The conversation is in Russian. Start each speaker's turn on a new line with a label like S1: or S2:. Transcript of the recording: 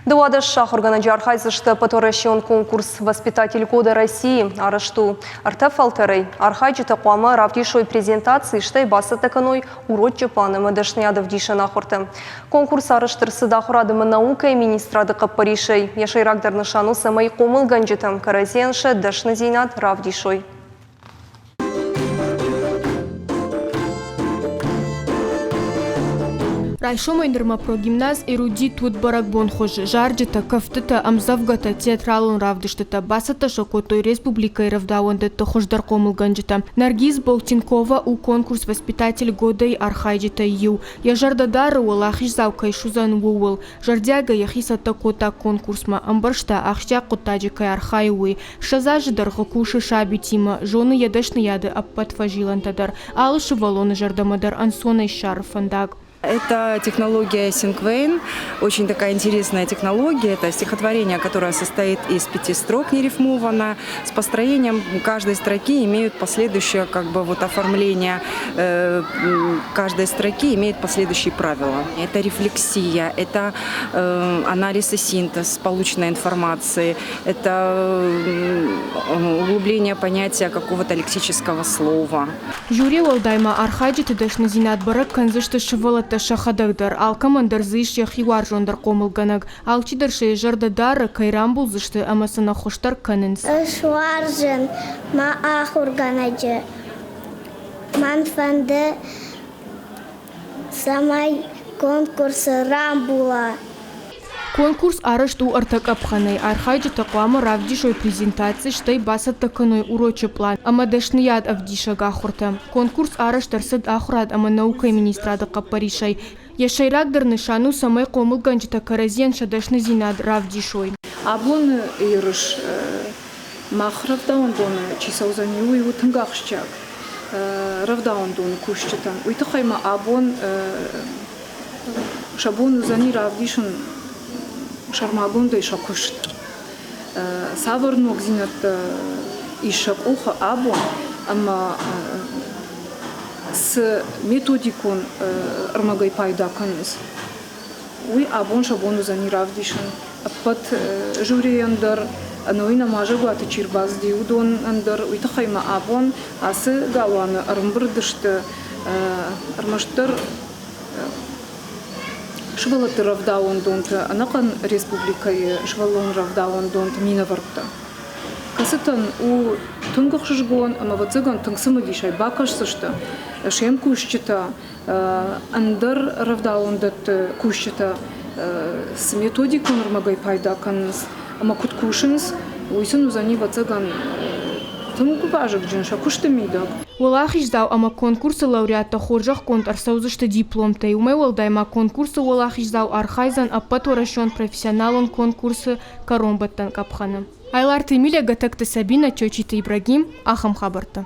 S1: Дуада шахургана жархайзышты паторащион конкурс «Воспитатель года России» арашту артефалтерей архайджита қуама равдишой презентации штай баса таканой урод Жапаны мадашниядов дишан ахорты. Конкурс араштырсы дахурадымы наука и министрады қаппаришей. Яшайрагдар нышану самай қомыл ганджитам каразияншы дашны зейнат равдишой.
S2: Райшом айндырма прогимназ эрудит тут баракбон хожи жарджита кафтыта амзавгата театралун равдыштыта басата шокотой республикой равдауандыта хождар комыл ганджита. Наргиз Болтинкова у конкурс «Воспитатель года» и архайджита ю. Я жардадары уалахиш завкай шузан уул. Жардяга яхисата кота конкурсма амбаршта ахща котаджикай архайуи. Шазажи дархакуши шабитима. Жоны ядашны яды аппатфажилантадар. Алыши валоны жардамадар ансона шар фандаг.
S3: Это технология Синквейн, очень такая интересная технология. Это стихотворение, которое состоит из 5 строк, не рифмовано. С построением каждой строки имеют последующее оформление. Каждой строки имеет последующие правила. Это рефлексия, это анализ и синтез полученной информации, это углубление понятия какого-то лексического слова.
S2: Жюри Валдайма архайджиты дашны зинат барак канзышты шывалата шахадагдар, ал командар зыш яхивар жондар комылганаг, ал чидарши жардадар кайрамбул зышты амасына хоштар канынс.
S4: Шваржен ма ахурганаджи манфанды самай конкурсы рамбула.
S2: Конкурс арашту артакапханой архайджита қуамы равдишой презентации штай баса таканой урочы план. Ама дашнияд авдиша гахурта. Конкурс араштарсыд ахурад ама наука и министрады қаппаришай. Яшайрагдар нышану самай қомыл ганджита каразиен шадашны зинад равдишой.
S5: Аблон ирыш махравдаун доны чисаузаню и утынгахшчак. Равдаун доны кушчатан. Уйтахайма абон шабон узани равдишын шармагунда иша кушт. Саварнук зинат ишак уха абон, ама с методикон армагай пайда каныз. Уй абон шабону зани равдишан. Апат жюри андар аноина мажагу атачирбаз диудон андар уйтахайма абон асы галаны армбырдышты армаштар Швалаты равдаун донта, анакан республикай швалон равдаун донта минаварта. Касатан у тунгах шжгон, амавацаган тунгсамы дишай бакаш сашта, шем кушчита, андар равдаун дат кушчита, с методикон армагай пайдаканс, амакут кушинс, уйсын узани вацаган тунгу важак джинша куштамидаг.
S2: Уалахиш зау ама конкурсы лауреата хоржах конт арсаузышты дипломтай. Умай уалдайма конкурсы уалахиш зау архайзан аппаторашон профессионалон конкурсы коромбаттан капханы. Айлар Тимиля гатакты Сабина Чочита Ибрагим Ахам Хабарта.